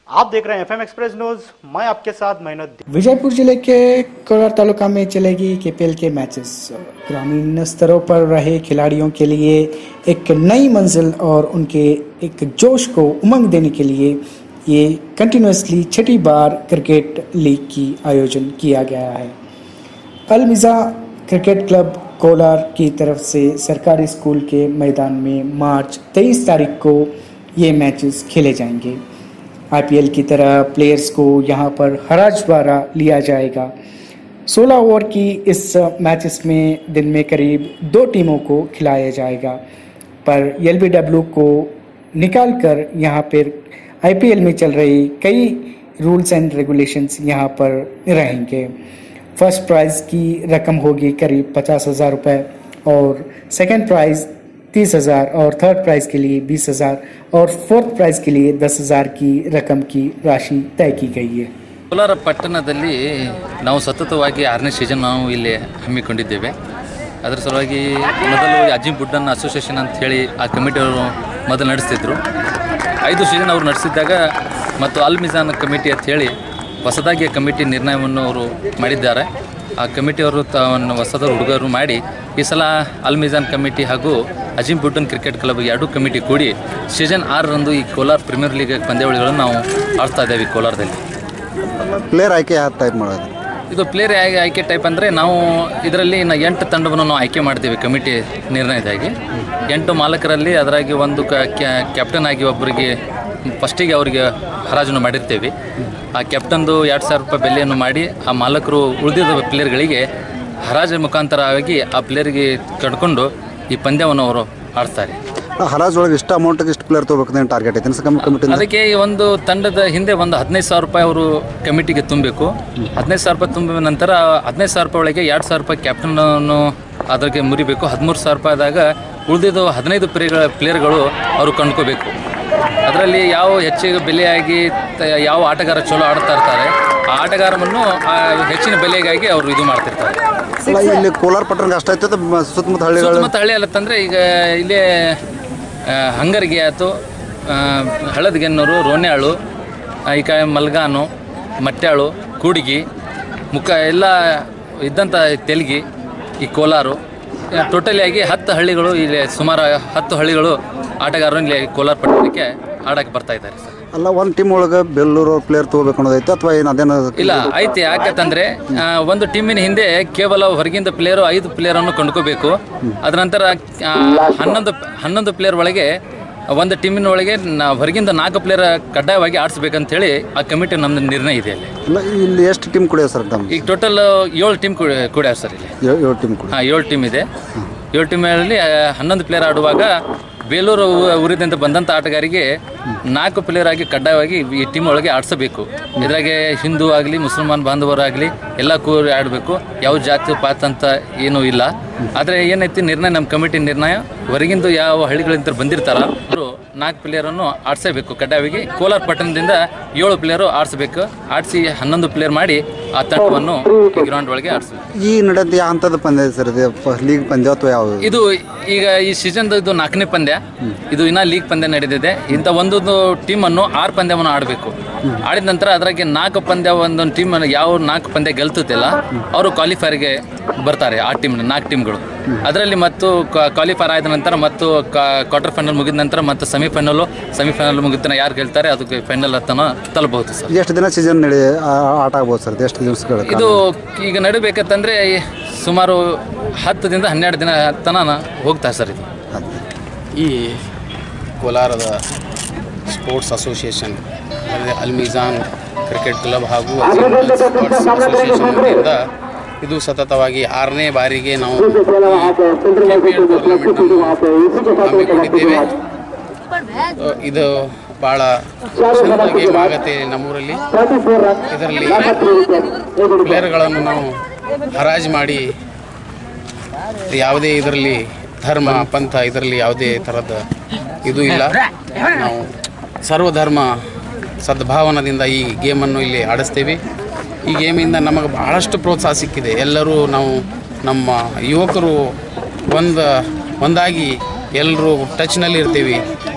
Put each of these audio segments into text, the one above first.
आप देख रहे हैं एफएम एक्सप्रेस न्यूज, मैं आपके साथ मेहनत। विजयपुर जिले के कोलार तालुका में चलेगी केपीएल के मैचेस। ग्रामीण स्तरों पर रहे खिलाड़ियों के लिए एक नई मंजिल और उनके एक जोश को उमंग देने के लिए ये कंटिन्यूसली छठी बार क्रिकेट लीग की आयोजन किया गया है। अलमिज़ा क्रिकेट क्लब कोलार की तरफ से सरकारी स्कूल के मैदान में मार्च 23 तारीख को ये मैचेस खेले जाएंगे। आईपीएल की तरह प्लेयर्स को यहाँ पर हराज द्वारा लिया जाएगा। 16 ओवर की इस मैचेस में दिन में करीब 2 टीमों को खिलाया जाएगा, पर एलबीडब्ल्यू को निकाल कर यहाँ पर आईपीएल में चल रही कई रूल्स एंड रेगुलेशंस यहाँ पर रहेंगे। फर्स्ट प्राइज़ की रकम होगी करीब 50,000 रुपये और सेकंड प्राइज़ 30,000 और थर्ड प्राइज़ के लिए 20,000 और फोर्थ प्राइज़ के लिए 10,000 की रकम की राशि तय की गई है। ಕೋಲಾರ ಪಟ್ಟಣದಲ್ಲಿ ನಾವು ಸತತವಾಗಿ 6ನೇ ಸೀಸನ್ ನಾವು ಇಲ್ಲಿ ಹಮ್ಮಿಕೊಂಡಿದ್ದೇವೆ. ಅದರ ಸಲುವಾಗಿ ಮೊದಲು ಅಜಿಂ ಬುಡ್ಡನ್ ಅಸೋಸಿಯೇಷನ್ ಅಂತ ಹೇಳಿ ಆ ಕಮಿಟಿಯವರು ಮೊದಲು ನಡೆಸ್ತಿದ್ರು. 5 ಸೀಸನ್ ಅವರು ನಡೆಸಿದ್ದಾಗ ಮತ್ತು ಅಲ್ ಮಿಜಾನ್ ಕಮಿಟಿ ಅಂತ ಹೇಳಿ ಹೊಸದಾಗಿ ಕಮಿಟಿ ನಿರ್ಣಯವನ್ನು ಅವರು ಮಾಡಿದ್ದಾರೆ. ಆ ಕಮಿಟಿಯವರು ತಾವನ್ನು ಹೊಸದ ಹುಡುಗರು ಮಾಡಿ ಈ ಸಲ ಅಲ್ ಮಿಜಾನ್ ಕಮಿಟಿ ಹಾಗೂ ಅಜಿಂ ಬುಡ್ಡನ್ ಕ್ರಿಕೆಟ್ ಕ್ಲಬ್ 2 ಕಮಿಟಿ ಕೂಡಿ ಸೀಸನ್ 6ರಂದು ಈ ಕೋಲಾರ ಪ್ರೀಮಿಯರ್ ಲೀಗ್ ಪಂದ್ಯಾವಳಿಗಳನ್ನು ನಾವು ಆಡ್ತಾ ಇದ್ದೇವೆ. ಕೋಲಾರದಲ್ಲಿ ಪ್ಲೇಯರ್ ಆಯ್ಕೆ ಯಾವ ಟೈಪ್ ಮಾಡೋದು? ಇದು ಪ್ಲೇಯರ್ ಆಯ್ಕೆ ಟೈಪ್ ಅಂದರೆ ನಾವು ಇದರಲ್ಲಿ 8 ತಂಡವನ್ನು ನಾವು ಆಯ್ಕೆ ಮಾಡ್ತೀವಿ. ಕಮಿಟಿ ನಿರ್ಣಯದಾಗಿ 8 ಮಾಲಕರಲ್ಲಿ ಅದರಾಗಿ ಒಂದು ಕ್ಯಾಪ್ಟನ್ ಆಗಿ ಒಬ್ಬರಿಗೆ ಫಸ್ಟಿಗೆ ಅವರಿಗೆ ಹರಾಜನ್ನು ಮಾಡಿರ್ತೇವೆ. ಆ ಕ್ಯಾಪ್ಟನ್ದು 2,000 ರೂಪಾಯಿ ಬೆಲೆಯನ್ನು ಮಾಡಿ ಆ ಮಾಲಕರು ಉಳಿದಿದ್ದ ಪ್ಲೇಯರ್ಗಳಿಗೆ ಹರಾಜು ಮುಖಾಂತರವಾಗಿ ಆ ಪ್ಲೇಯರ್ಗೆ ಕಟ್ಕೊಂಡು ಈ ಪಂದ್ಯವನ್ನು ಅವರು ಆಡ್ತಾರೆ. ಹರಾಜೊಳಗೆ ಇಷ್ಟು ಅಮೌಂಟ್ಗೆ ಇಷ್ಟು ಪ್ಲೇಯರ್ ತೊಗೋಬೇಕು ಟಾರ್ಗೆಟ್ ಐತೆ ಕಮಿಟಿ. ಅದಕ್ಕೆ ಒಂದು ತಂಡದ ಹಿಂದೆ ಒಂದು 15,000 ರೂಪಾಯಿ ಅವರು ಕಮಿಟಿಗೆ ತುಂಬಬೇಕು. 15,000 ರೂಪಾಯಿ ತುಂಬಿದ ನಂತರ 15,000 ರೂಪಾಯಿ ಒಳಗೆ 2,000 ರೂಪಾಯಿ ಕ್ಯಾಪ್ಟನನ್ನು ಅದಕ್ಕೆ ಮುರಿಬೇಕು. 13,000 ರೂಪಾಯಿದಾಗ ಉಳಿದಿದ್ದು 15 ಪ್ಲೇಯರ್ಗಳು ಅವರು ಕೊಂಡ್ಕೋಬೇಕು. ಅದರಲ್ಲಿ ಯಾವ ಹೆಚ್ಚಿಗೆ ಬೆಲೆಯಾಗಿ ಯಾವ ಆಟಗಾರ ಚಲೋ ಆಡ್ತಾ ಇರ್ತಾರೆ ಆ ಆಟಗಾರವನ್ನು ಹೆಚ್ಚಿನ ಬೆಲೆಗಾಗಿ ಅವರು ಇದು ಮಾಡ್ತಿರ್ತಾರೆ. ಇಲ್ಲಿ ಕೋಲಾರ ಪಟ್ಟಣಕ್ಕೆ ಅಷ್ಟೇ ಸುತ್ತಮುತ್ತ ಹಳ್ಳಿ ಅಲ್ಲತ್ತಂದರೆ ಈಗ ಇಲ್ಲೇ ಹಂಗರಿಗೆ ಆಯಿತು, ಹಳದಗೆನ್ನೂರು, ರೋನ್ಯಾಳು, ಈ ಕಡೆ ಮಲ್ಗಾನು, ಮಟ್ಯಾಳು, ಕೂಡಿಗಿ, ಮುಖ ಎಲ್ಲ ಇದ್ದಂಥ ತೆಲಗಿ ಈ ಕೋಲಾರು ಟೋಟಲಿಯಾಗಿ 10 ಹಳ್ಳಿಗಳು ಇಲ್ಲಿ ಸುಮಾರು 10 ಹಳ್ಳಿಗಳು ಆಟಗಾರರು ಇಲ್ಲಿ ಕೋಲಾರ ಪಟ್ಟಣಕ್ಕೆ ಆಡಕ್ಕೆ ಬರ್ತಾ ಇದ್ದಾರೆ ಸರ್. ಅಲ್ಲ, ಒಂದು ಟೀಮ್ ಒಳಗೆ ಬೆಲ್ಲೂರು ಪ್ಲೇಯರ್ ತೊಗೋಬೇಕು ಅನ್ನೋದೈತೆ ಅಥವಾ ಏನು ಅದೇನು? ಇಲ್ಲ, ಐತೆ. ಯಾಕಂತಂದರೆ ಒಂದು ಟೀಮಿನ ಹಿಂದೆ ಕೇವಲ ಹೊರಗಿಂದ ಪ್ಲೇಯರು 5 ಪ್ಲೇಯರನ್ನು ಕೊಂಡ್ಕೋಬೇಕು. ಅದರ ನಂತರ 11 ಪ್ಲೇಯರ್ ಒಳಗೆ ಒಂದು ಟೀಮಿನ ಒಳಗೆ ಹೊರಗಿಂದ 4 ಪ್ಲೇಯರ್ ಕಡ್ಡಾಯವಾಗಿ ಆಡಿಸ್ಬೇಕಂತೇಳಿ ಆ ಕಮಿಟಿ ನಮ್ಮದು ನಿರ್ಣಯ ಇದೆ. ಇಲ್ಲಿ ಎಷ್ಟು ಟೀಮ್ ಕುಡಿಯೋ ಸರ್? ಈಗ ಟೋಟಲ್ 7 ಟೀಮ್ ಕುಡಿಯಾವ ಸರ್. ಇಲ್ಲಿ 7 ಟೀಮ್. 7 ಟೀಮ್ ಇದೆ. 7 ಟೀಮಲ್ಲಿ 11 ಪ್ಲೇಯರ್ ಆಡುವಾಗ ಬೇಲೂರು ಊರಿನಿಂದ ಬಂದಂಥ ಆಟಗಾರಿಗೆ 4 ಪ್ಲೇಯರ್ ಆಗಿ ಕಡ್ಡಾಯವಾಗಿ ಈ ಟೀಮ್ ಒಳಗೆ ಆಡಿಸಬೇಕು. ಇದ್ರಾಗೆ ಹಿಂದೂ ಆಗಲಿ ಮುಸಲ್ಮಾನ್ ಬಾಂಧವರಾಗಲಿ ಎಲ್ಲ ಕೂಡಿ ಆಡಬೇಕು. ಯಾವ ಜಾತಿ ಪಾತ್ ಅಂತ ಏನೂ ಇಲ್ಲ. ಆದರೆ ಏನೈತಿ ನಿರ್ಣಯ, ನಮ್ಮ ಕಮಿಟಿ ನಿರ್ಣಯ, ಹೊರಗಿಂದ ಯಾವ ಹಳ್ಳಿಗಳಿಂದ ಬಂದಿರ್ತಾರ ಅವರು 4 ಪ್ಲೇಯರನ್ನು ಆಡಿಸಬೇಕು ಕಡ್ಡಾಯವಾಗಿ. ಕೋಲಾರ ಪಟ್ಟಣದಿಂದ 7 ಪ್ಲೇಯರು ಆಡಿಸ್ಬೇಕು. ಆಡಿಸಿ 11 ಪ್ಲೇಯರ್ ಮಾಡಿ ಆ ತಂಡವನ್ನು ಈ ಗ್ರೌಂಡ್ ಒಳಗೆ ಆಡಿಸ್ಬೇಕು. ಈ ನಡೆದ ಯಾವ ಹಂತದ ಪಂದ್ಯ ಸರ್? ಲೀಗ್ ಪಂದ್ಯ ಅಥವಾ ಯಾವ? ಇದು ಈಗ ಈ ಸೀಸನ್ದು ಇದು 4ನೇ ಪಂದ್ಯ. ಇದು ಇನ್ನೂ ಲೀಗ್ ಪಂದ್ಯ ನಡೆದಿದೆ. ಇಂಥ ಒಂದೊಂದು ಟೀಮನ್ನು 6 ಪಂದ್ಯವನ್ನು ಆಡಬೇಕು. ಆಡಿದ ನಂತರ ಅದರಾಗೆ 4 ಪಂದ್ಯ ಒಂದೊಂದು ಟೀಮನ್ನು ಯಾವ 4 ಪಂದ್ಯ ಗೆಲ್ತತಿಲ್ಲ ಅವರು ಕ್ವಾಲಿಫೈರ್ಗೆ ಬರ್ತಾರೆ. ಆ ಟೀಮ್ನ 4 ಟೀಮ್ಗಳು ಅದರಲ್ಲಿ ಮತ್ತು ಕ್ವಾಲಿಫೈರ್ ಆದ ನಂತರ ಮತ್ತು ಕ್ವಾರ್ಟರ್ ಫೈನಲ್ ಮುಗಿದ ನಂತರ ಮತ್ತು ಸೆಮಿಫೈನಲ್ ಮುಗಿದ ಯಾರು ಗೆಲ್ತಾರೆ ಅದಕ್ಕೆ ಫೈನಲ್ ಹತ್ತನ ತಲುಪಬಹುದು ಸರ್. ಎಷ್ಟು ದಿನ ಸೀಸನ್ ಆಟ ಆಗ್ಬೋದು ಸರ್? ಎಷ್ಟು ದಿವಸಗಳು ಇದು ಈಗ ನಡಿಬೇಕಂತಂದರೆ ಸುಮಾರು 10 ದಿಂದ 12 ದಿನ ತನಕ ಹೋಗ್ತಾರೆ ಸರ್. ಇದು ಈ ಕೋಲಾರದ ಸ್ಪೋರ್ಟ್ಸ್ ಅಸೋಸಿಯೇಷನ್ ಅಂದರೆ ಅಲ್ ಮಿಜಾನ್ ಕ್ರಿಕೆಟ್ ಕ್ಲಬ್ ಹಾಗೂ ಸ್ಪೋರ್ಟ್ಸ್ ಅಸೋಸಿಯೇಷನ್ ವತಿಯಿಂದ ಇದು ಸತತವಾಗಿ 6ನೇ ಬಾರಿಗೆ ನಾವು KPL ಟೂರ್ನಮೆಂಟನ್ನು ಹಮ್ಮಿಕೊಂಡಿದ್ದೇವೆ. ಇದು ಭಾಳ ಚೆಂದ ಗೇಮ್ ಆಗುತ್ತೆ ನಮ್ಮೂರಲ್ಲಿ. ಇದರಲ್ಲಿ ಪ್ಲೇಯರ್ಗಳನ್ನು ನಾವು ಹರಾಜು ಮಾಡಿ ಯಾವುದೇ ಇದರಲ್ಲಿ ಧರ್ಮ ಪಂಥ ಇದರಲ್ಲಿ ಯಾವುದೇ ಥರದ ಇದು ಇಲ್ಲ. ನಾವು ಸರ್ವಧರ್ಮ ಸದ್ಭಾವನದಿಂದ ಈ ಗೇಮನ್ನು ಇಲ್ಲಿ ಆಡಿಸ್ತೇವೆ. ಈ ಗೇಮಿಂದ ನಮಗೆ ಭಾಳಷ್ಟು ಪ್ರೋತ್ಸಾಹ ಸಿಕ್ಕಿದೆ. ಎಲ್ಲರೂ ನಾವು ನಮ್ಮ ಯುವಕರು ಒಂದಾಗಿ ಎಲ್ಲರೂ ಟಚ್ನಲ್ಲಿ ಇರ್ತೀವಿ.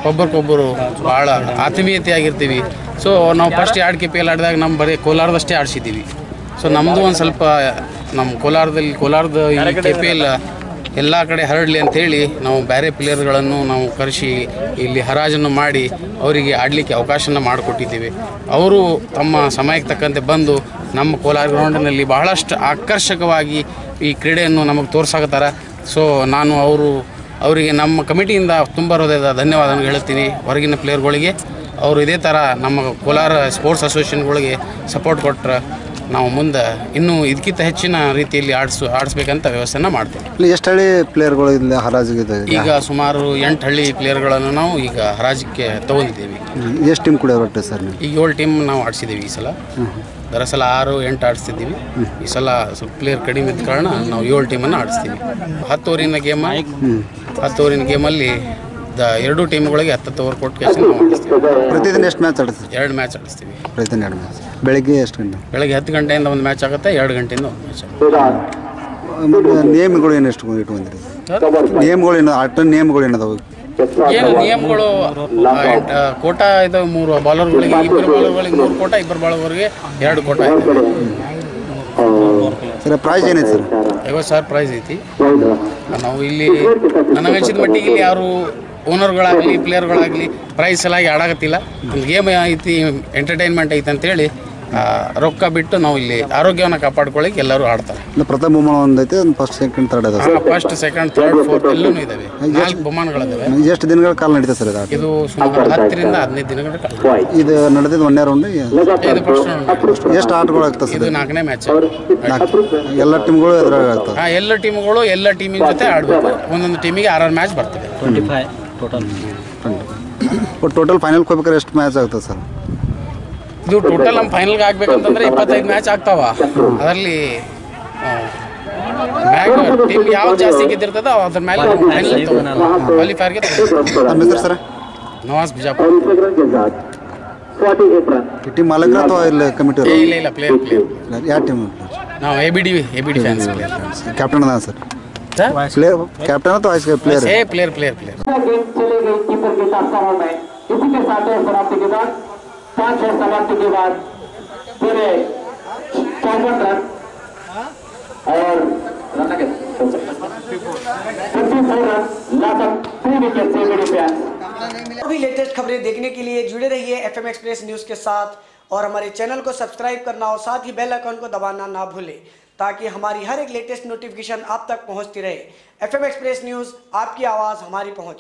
ಒಬ್ಬರಿಗೊಬ್ಬರು ಭಾಳ ಆತ್ಮೀಯತೆಯಾಗಿರ್ತೀವಿ. ಸೊ ನಾವು ಫಸ್ಟ್ 2 KPL ಆಡಿದಾಗ ನಮ್ಮ ಬರೀ ಕೋಲಾರದಷ್ಟೇ ಆಡಿಸಿದ್ದೀವಿ. ಸೊ ನಮ್ಮದು ಒಂದು ಸ್ವಲ್ಪ ನಮ್ಮ ಕೋಲಾರದ ಈ KPL ಎಲ್ಲ ಕಡೆ ಹರಡಲಿ ಅಂಥೇಳಿ ನಾವು ಬೇರೆ ಪ್ಲೇಯರ್ಗಳನ್ನು ನಾವು ಕರೆಸಿ ಇಲ್ಲಿ ಹರಾಜನ್ನು ಮಾಡಿ ಅವರಿಗೆ ಆಡಲಿಕ್ಕೆ ಅವಕಾಶನ ಮಾಡಿಕೊಟ್ಟಿದ್ದೀವಿ. ಅವರು ತಮ್ಮ ಸಮಯಕ್ಕೆ ತಕ್ಕಂತೆ ಬಂದು ನಮ್ಮ ಕೋಲಾರ ಗ್ರೌಂಡಿನಲ್ಲಿ ಬಹಳಷ್ಟು ಆಕರ್ಷಕವಾಗಿ ಈ ಕ್ರೀಡೆಯನ್ನು ನಮಗೆ ತೋರ್ಸಾಕತ್ತಾರ. ಸೊ ನಾನು ಅವರಿಗೆ ನಮ್ಮ ಕಮಿಟಿಯಿಂದ ತುಂಬ ಹೃದಯದ ಧನ್ಯವಾದವನ್ನು ಹೇಳ್ತೀನಿ. ಹೊರಗಿನ ಪ್ಲೇಯರ್ಗಳಿಗೆ ಅವರು ಇದೇ ಥರ ನಮ್ಮ ಕೋಲಾರ ಸ್ಪೋರ್ಟ್ಸ್ ಅಸೋಸಿಯೇಷನ್ಗಳಿಗೆ ಸಪೋರ್ಟ್ ಕೊಟ್ಟರೆ ನಾವು ಮುಂದೆ ಇನ್ನೂ ಇದಕ್ಕಿಂತ ಹೆಚ್ಚಿನ ರೀತಿಯಲ್ಲಿ ಆಡಿಸ್ಬೇಕಂತ ವ್ಯವಸ್ಥೆನ ಮಾಡ್ತೀವಿ. ಇಲ್ಲಿ ಎಷ್ಟು ಹಳ್ಳಿ ಪ್ಲೇಯರ್ಗಳು ಇಲ್ಲಿ ಹರಾಜಿಗಿದೆ? ಈಗ ಸುಮಾರು 8 ಹಳ್ಳಿ ಪ್ಲೇಯರ್ಗಳನ್ನು ನಾವು ಈಗ ಹರಾಜಿಗೆ ತೊಗೊಂಡಿದ್ದೀವಿ. ಎಷ್ಟು ಟೀಮ್ ಕೂಡ ಹೊರಟೆ ಸರ್ ನೀವು? ಈಗ 7 ಟೀಮ್ ನಾವು ಆಡಿಸಿದ್ದೀವಿ ಈ ಸಲ. ದರಸಲ 6-8 ಆಡಿಸ್ತಿದ್ದೀವಿ. ಈ ಸಲ ಸ್ವಲ್ಪ ಪ್ಲೇಯರ್ ಕಡಿಮೆ ಇದ್ದ ಕಾರಣ ನಾವು 7 ಟೀಮನ್ನು ಆಡಿಸ್ತೀವಿ. 10 ಓವರಿನ ಗೇಮ್, 10 ಓವರಿನ ಗೇಮಲ್ಲಿ 2 ಟೀಮ್ಗಳಿಗೆ 10 ಓವರ್ ಕೊಟ್ಟು ಕೆಲಸ ನಾವು ಆಡಿಸ್ತೀವಿ. ಪ್ರತಿದಿನ ಎಷ್ಟು ಮ್ಯಾಚ್ ಆಡಿಸ್ತೀವಿ? 2 ಮ್ಯಾಚ್ ಆಡಿಸ್ತೀವಿ. ಪ್ರತಿದಿನ 2 ಮ್ಯಾಚ್. ಬೆಳಗ್ಗೆ ಎಷ್ಟು ಗಂಟೆ? ಬೆಳಗ್ಗೆ 10 ಗಂಟೆಯಿಂದ ಒಂದು ಮ್ಯಾಚ್ ಆಗುತ್ತೆ, 2 ಗಂಟೆಯಿಂದ ಒಂದು ಮ್ಯಾಚ್ ಆಗುತ್ತೆ. ನೇಮ್ಗಳು ಏನು ಎಷ್ಟು ಇಟ್ಕೊಂಡಿರಿ? ನೇಮ್ಗಳು ಏನು ಆಟ ನೇಮ್ಗಳು ಏನದಾವು? ಏನು ನಿಯಮಗಳು ಕೋಟಾ ಇದಾವೆ. 3 ಬಾಲರ್ಗಳಿಗೆ 2 ಬಾಲರ್ಗಳಿಗೆ 3 ಕೋಟಾ, 2 ಬಾಲರ್ಗಳಿಗೆ 2 ಕೋಟಾ ಇದೆ. ಸರ್ ಪ್ರೈಸ್ ಏನೈತೆ ಸರ್? 50,000 ಪ್ರೈಸ್ ಐತಿ. ನಾವು ಇಲ್ಲಿ ನನಗೆ ಅನಿಸಿದ ಮಟ್ಟಿಗೆ ಇಲ್ಲಿ ಯಾರು ಓನರ್ಗಳಾಗಲಿ ಪ್ಲೇಯರ್ಗಳಾಗಲಿ ಪ್ರೈಸ್ ಸಲಾಗಿ ಆಡಾಕತ್ತಿಲ್ಲ. ಒಂದು ಗೇಮ್ ಐತಿ, ಎಂಟರ್ಟೈನ್ಮೆಂಟ್ ಐತೆ ಅಂತೇಳಿ ರೊಕ್ಕ ಬಿಟ್ಟು ನಾವು ಇಲ್ಲಿ ಆರೋಗ್ಯವನ್ನು ಕಾಪಾಡ್ಕೊಳ್ಳಿಕ್ಕೆ ಎಲ್ಲರೂ ಆಡ್ತಾರೆ. ಪ್ರಥಮ ಬಹುಮಾನ ಒಂದೈತೆ, ಒಂದು ಫಸ್ಟ್ ಸೆಕೆಂಡ್ ಥರ್ಡ್ ಅದ. ಫಸ್ಟ್ ಸೆಕೆಂಡ್ ಥರ್ಡ್ ಫೋರ್ತ್ ಎಲ್ಲೂ ಇದ್ದಾವೆ. 4 ಬಹುಮಾನಗಳಿದ್ದಾವೆ. ಎಷ್ಟು ದಿನಗಳ ಕಾಲ ನಡೀತದೆ ಸರ್ ಇದು? ಇದು ಸುಮಾರು 10 ರಿಂದ 15 ದಿನಗಳ ಕಾಲ. ಇದು ನಡೆದಿದ್ದು 1ನೇ ರೌಂಡ್? ಇದು ಫಸ್ಟ್ ರೌಂಡ್. ಎಷ್ಟು ಆಟಗಳು ಆಗ್ತದೆ ಸರ್? ಇದು 4ನೇ ಮ್ಯಾಚ್. ಎಲ್ಲ ಟೀಮ್ಗಳು ಎದುರಾಗ ಆಗ್ತದೆ? ಎಲ್ಲ ಟೀಮ್ಗಳು ಎಲ್ಲ ಟೀಮಿನ ಜೊತೆ ಆಡಬೇಕು. ಒಂದೊಂದು ಟೀಮಿಗೆ 6 ಮ್ಯಾಚ್ ಬರ್ತದೆ. 25 ಟೋಟಲ್ ಫೈನಲ್ ಹೋಗ್ಬೇಕಾದ್ರೆ ಎಷ್ಟು ಮ್ಯಾಚ್ ಆಗ್ತದೆ ಸರ್? ಇದು ಟೋಟಲ್ ನಮ್ಮ ಫೈನಲ್ಗೆ ಆಗ್ಬೇಕಂತಂದ್ರೆ 25 ಮ್ಯಾಚ್ ಆಗ್ತಾವ. ಅದರಲ್ಲಿ ಟೀಮ್ ಯಾವ್ದು ಜಾಸ್ತಿ ಗೆದ್ದಿರ್ತದೋ ಅದ್ರ ಮೇಲೆ ಫೈನಲ್ ಕ್ವಾಲಿಫೈರ್ಗೆ ನಮ್ಮ ಹೆಸರು ಸರ್? ನವಾಜ್ ಬಿಜಾಪುರ್. ಟೀಮ್ ಮಾಲಕರ ಅಥವಾ ಇಲ್ಲ ಕಮಿಟಿ? ಇಲ್ಲ ಪ್ಲೇಯರ್. ಯಾವ ಟೀಮ್? ನಾವು ABD ಫ್ಯಾನ್ಸ್. ಕ್ಯಾಪ್ಟನ್ ಅದ ಸರ್? प्लेयर कैप्टन तो आज प्लेयर है प्लेयर गेम चले गई कीपर के साथ सवाल में इसी के साथ समाप्ति के बाद 5-6 समाप्ति के बाद पूरे 54 रन और रन के 54 रन लास्ट 2 विकेट से मेरे प्यार। अभी लेटेस्ट खबरें देखने के लिए जुड़े रहिए FM एक्सप्रेस न्यूज के साथ और हमारे चैनल को सब्सक्राइब करना और साथ ही बेल आइकन को दबाना ना भूलें ताकि हमारी हर एक लेटेस्ट नोटिफिकेशन आप तक पहुंचती रहे। FM एक्सप्रेस न्यूज़, आपकी आवाज़ हमारी पहुंच।